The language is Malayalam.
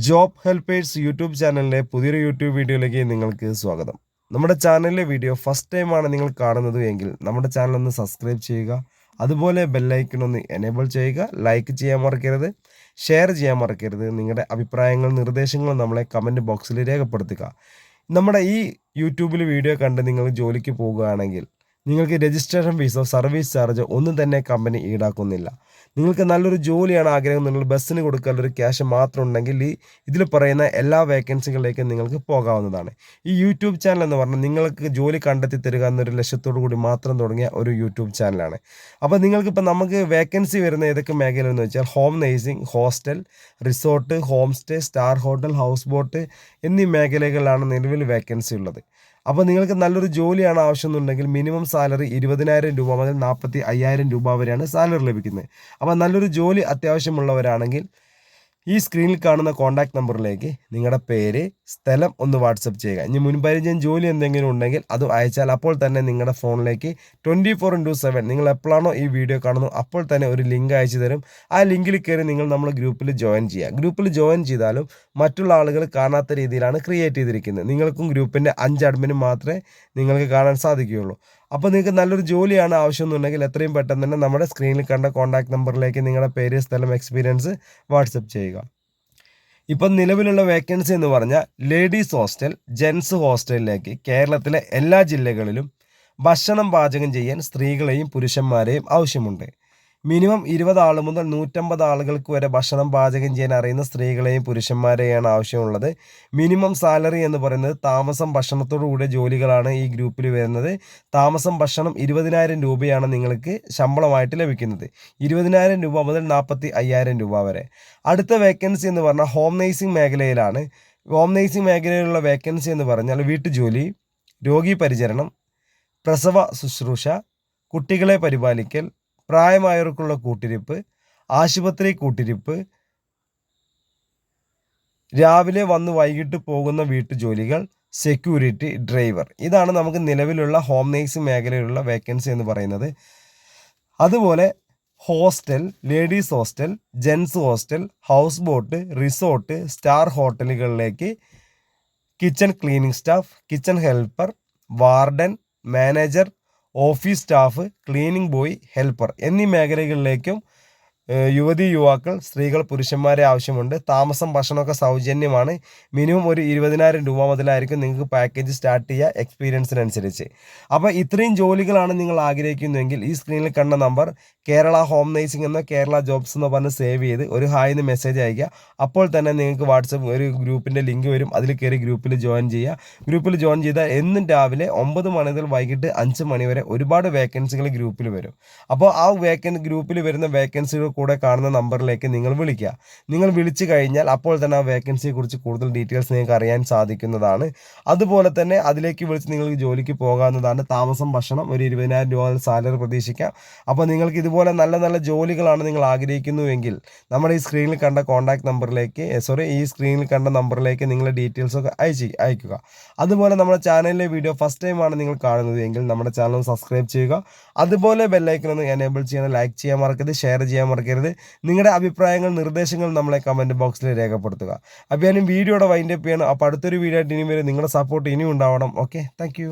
ജോബ് ഹെൽപ്പേഴ്സ് യൂട്യൂബ് ചാനലിലെ പുതിയൊരു യൂട്യൂബ് വീഡിയോയിലേക്ക് നിങ്ങൾക്ക് സ്വാഗതം. നമ്മുടെ ചാനലിലെ വീഡിയോ ഫസ്റ്റ് ടൈമാണ് നിങ്ങൾ കാണുന്നത് എങ്കിൽ നമ്മുടെ ചാനൽ ഒന്ന് സബ്സ്ക്രൈബ് ചെയ്യുക. അതുപോലെ ബെല്ലൈക്കൺ ഒന്ന് എനേബിൾ ചെയ്യുക. ലൈക്ക് ചെയ്യാൻ മറക്കരുത്, ഷെയർ ചെയ്യാൻ മറക്കരുത്. നിങ്ങളുടെ അഭിപ്രായങ്ങളും നിർദ്ദേശങ്ങളും നമ്മളെ കമൻറ്റ് ബോക്സിൽ രേഖപ്പെടുത്തുക. നമ്മുടെ ഈ യൂട്യൂബിൽ വീഡിയോ കണ്ട് നിങ്ങൾ ജോലിക്ക് പോകുകയാണെങ്കിൽ നിങ്ങൾക്ക് രജിസ്ട്രേഷൻ ഫീസോ സർവീസ് ചാർജോ ഒന്നും തന്നെ കമ്പനി ഈടാക്കുന്നില്ല. നിങ്ങൾക്ക് നല്ലൊരു ജോലിയാണ് ആഗ്രഹം, നിങ്ങൾ ബസ്സിന് കൊടുക്കാനുള്ളൊരു ക്യാഷ് മാത്രം ഉണ്ടെങ്കിൽ ഇതിൽ പറയുന്ന എല്ലാ വേക്കൻസികളിലേക്കും നിങ്ങൾക്ക് പോകാവുന്നതാണ്. ഈ യൂട്യൂബ് ചാനൽ എന്ന് പറഞ്ഞാൽ നിങ്ങൾക്ക് ജോലി കണ്ടെത്തി തരിക എന്നൊരു ലക്ഷ്യത്തോടു കൂടി മാത്രം തുടങ്ങിയ ഒരു യൂട്യൂബ് ചാനലാണ്. അപ്പോൾ നിങ്ങൾക്കിപ്പോൾ നമുക്ക് വേക്കൻസി വരുന്ന ഏതൊക്കെ മേഖലയെന്ന് വെച്ചാൽ home nursing, hostel, resort, home stay, star hotel, house boat എന്നീ മേഖലകളിലാണ് നിലവിൽ വേക്കൻസി ഉള്ളത്. അപ്പോൾ നിങ്ങൾക്ക് നല്ലൊരു ജോലിയാണ് ആവശ്യമെന്നുണ്ടെങ്കിൽ മിനിമം സാലറി 20,000 രൂപ മുതൽ 45,000 രൂപ വരെയാണ് സാലറി ലഭിക്കുന്നത്. അപ്പോൾ നല്ലൊരു ജോലി അത്യാവശ്യമുള്ളവരാണെങ്കിൽ ഈ സ്ക്രീനിൽ കാണുന്ന കോൺടാക്ട് നമ്പറിലേക്ക് നിങ്ങളുടെ പേര്, സ്ഥലം ഒന്ന് വാട്സപ്പ് ചെയ്യുക. ഇനി മുൻപരിചയം ജോലി എന്തെങ്കിലും ഉണ്ടെങ്കിൽ അത് അയച്ചാൽ അപ്പോൾ തന്നെ നിങ്ങളുടെ ഫോണിലേക്ക് 24/7 നിങ്ങൾ എപ്പോഴാണോ ഈ വീഡിയോ കാണുന്നു അപ്പോൾ തന്നെ ഒരു ലിങ്ക് അയച്ചു തരും. ആ ലിങ്കിൽ കയറി നിങ്ങൾ നമ്മൾ ഗ്രൂപ്പിൽ ജോയിൻ ചെയ്യുക. ഗ്രൂപ്പിൽ ജോയിൻ ചെയ്താലും മറ്റുള്ള ആളുകൾ കാണാത്ത രീതിയിലാണ് ക്രിയേറ്റ് ചെയ്തിരിക്കുന്നത്. നിങ്ങൾക്കും ഗ്രൂപ്പിൻ്റെ 5 അഡ്മിനും മാത്രമേ നിങ്ങൾക്ക് കാണാൻ സാധിക്കുകയുള്ളൂ. അപ്പോൾ നിങ്ങൾക്ക് നല്ലൊരു ജോലിയാണ് ആവശ്യമെന്നുണ്ടെങ്കിൽ എത്രയും പെട്ടെന്ന് തന്നെ നമ്മുടെ സ്ക്രീനിൽ കണ്ട കോൺടാക്ട് നമ്പറിലേക്ക് നിങ്ങളുടെ പേര്, സ്ഥലം, എക്സ്പീരിയൻസ് വാട്സപ്പ് ചെയ്യുക. ഇപ്പം നിലവിലുള്ള വേക്കൻസി എന്ന് പറഞ്ഞാൽ ലേഡീസ് ഹോസ്റ്റൽ, ജെൻസ് ഹോസ്റ്റലിലേക്ക് കേരളത്തിലെ എല്ലാ ജില്ലകളിലും ഭക്ഷണം പാചകം ചെയ്യാൻ സ്ത്രീകളെയും പുരുഷന്മാരെയും ആവശ്യമുണ്ട്. മിനിമം 20 ആൾ മുതൽ 150 ആളുകൾക്ക് വരെ ഭക്ഷണം പാചകം ചെയ്യാൻ അറിയുന്ന സ്ത്രീകളെയും പുരുഷന്മാരെയാണ് ആവശ്യമുള്ളത്. മിനിമം സാലറി എന്ന് പറയുന്നത് താമസം ഭക്ഷണത്തോടു കൂടിയ ജോലികളാണ് ഈ ഗ്രൂപ്പിൽ വരുന്നത്. താമസം ഭക്ഷണം 20,000 രൂപയാണ് നിങ്ങൾക്ക് ശമ്പളമായിട്ട് ലഭിക്കുന്നത്. 20,000 രൂപ മുതൽ 45,000 രൂപ വരെ. അടുത്ത വേക്കൻസി എന്ന് പറഞ്ഞാൽ ഹോം നേഴ്സിംഗ് മേഖലയിലാണ്. ഹോം നേഴ്സിംഗ് മേഖലയിലുള്ള വേക്കൻസി എന്ന് പറഞ്ഞാൽ വീട്ടുജോലി, രോഗി പരിചരണം, പ്രസവ ശുശ്രൂഷ, കുട്ടികളെ പരിപാലിക്കൽ, പ്രായമായവർക്കുള്ള കൂട്ടിരിപ്പ്, ആശുപത്രി കൂട്ടിരിപ്പ്, രാവിലെ വന്ന് വൈകിട്ട് പോകുന്ന വീട്ടുജോലികൾ, സെക്യൂരിറ്റി, ഡ്രൈവർ. ഇതാണ് നമുക്ക് നിലവിലുള്ള ഹോം നേഴ്സിംഗ് മേഖലയിലുള്ള വേക്കൻസി എന്ന് പറയുന്നത്. അതുപോലെ hostel, ladies hostel, gents hostel, houseboat, resort, star ഹോട്ടലുകളിലേക്ക് kitchen cleaning staff, kitchen helper, warden, manager, office staff, cleaning boy, helper എന്നീ മേഖലകളിലേക്കും യുവതി യുവാക്കൾ, സ്ത്രീകൾ, പുരുഷന്മാരെ ആവശ്യമുണ്ട്. താമസം ഭക്ഷണമൊക്കെ സൗജന്യമാണ്. മിനിമം ഒരു 20,000 രൂപ മുതലായിരിക്കും നിങ്ങൾക്ക് പാക്കേജ് സ്റ്റാർട്ട് ചെയ്യുക എക്സ്പീരിയൻസിനനുസരിച്ച്. അപ്പോൾ ഇത്രയും ജോലികളാണ് നിങ്ങൾ ആഗ്രഹിക്കുന്നതെങ്കിൽ ഈ സ്ക്രീനിൽ കണ്ട നമ്പർ കേരള ഹോം നേഴ്സിംഗ് എന്ന കേരള ജോബ്സ് എന്ന് പറഞ്ഞ് സേവ് ചെയ്ത് ഒരു ഹായ് എന്ന് മെസ്സേജ് അയയ്ക്കുക. അപ്പോൾ തന്നെ നിങ്ങൾക്ക് വാട്സപ്പ് ഒരു ഗ്രൂപ്പിൻ്റെ ലിങ്ക് വരും. അതിൽ കയറി ഗ്രൂപ്പിൽ ജോയിൻ ചെയ്യുക. ഗ്രൂപ്പിൽ ജോയിൻ ചെയ്താൽ എന്നും രാവിലെ 9 മണി മുതൽ വൈകിട്ട് 5 മണി വരെ ഒരുപാട് വേക്കൻസികൾ ഗ്രൂപ്പിൽ വരും. അപ്പോൾ ആ ഗ്രൂപ്പിൽ വരുന്ന വേക്കൻസികൾ കൂടെ കാണുന്ന നമ്പറിലേക്ക് നിങ്ങൾ വിളിക്കുക. നിങ്ങൾ വിളിച്ചു കഴിഞ്ഞാൽ അപ്പോൾ തന്നെ ആ വേക്കൻസിയെ കുറിച്ച് കൂടുതൽ ഡീറ്റെയിൽസ് നിങ്ങൾക്ക് അറിയാൻ സാധിക്കുന്നതാണ്. അതുപോലെ തന്നെ അതിലേക്ക് വിളിച്ച് നിങ്ങൾക്ക് ജോലിക്ക് പോകാവുന്നതാണ്. താമസം ഭക്ഷണം ഒരു 20,000 രൂപ സാലറി പ്രതീക്ഷിക്കാം. അപ്പോൾ നിങ്ങൾക്ക് ഇതുപോലെ നല്ല നല്ല ജോലികളാണ് നിങ്ങൾ ആഗ്രഹിക്കുന്നുവെങ്കിൽ നമ്മുടെ ഈ സ്ക്രീനിൽ കണ്ട കോൺടാക്ട് നമ്പറിലേക്ക് ഈ സ്ക്രീനിൽ കണ്ട നമ്പറിലേക്ക് നിങ്ങളുടെ ഡീറ്റെയിൽസൊക്കെ അയക്കുക. അതുപോലെ നമ്മുടെ ചാനലിലെ വീഡിയോ ഫസ്റ്റ് ടൈമാണ് നിങ്ങൾ കാണുന്നത് എങ്കിൽ നമ്മുടെ ചാനൽ സബ്സ്ക്രൈബ് ചെയ്യുക. അതുപോലെ ബെല്ലൈക്കൺ ഒന്ന് എനേബിൾ ചെയ്യണം. ലൈക്ക് ചെയ്യാൻ മറക്കരുത്, ഷെയർ ചെയ്യാൻ മറക്കരുത്. നിങ്ങളുടെ അഭിപ്രായങ്ങൾ, നിർദ്ദേശങ്ങൾ നമ്മളെ കമൻറ്റ് ബോക്സിൽ രേഖപ്പെടുത്തുക. അപ്പോൾ ഞാനും വീഡിയോയുടെ വൈൻഡപ്പ് ചെയ്യണം. അപ്പോൾ അടുത്തൊരു വീഡിയോ ആയിട്ട് ഇനി വരെ നിങ്ങളുടെ സപ്പോർട്ട് ഇനിയും ഉണ്ടാവണം. Okay, thank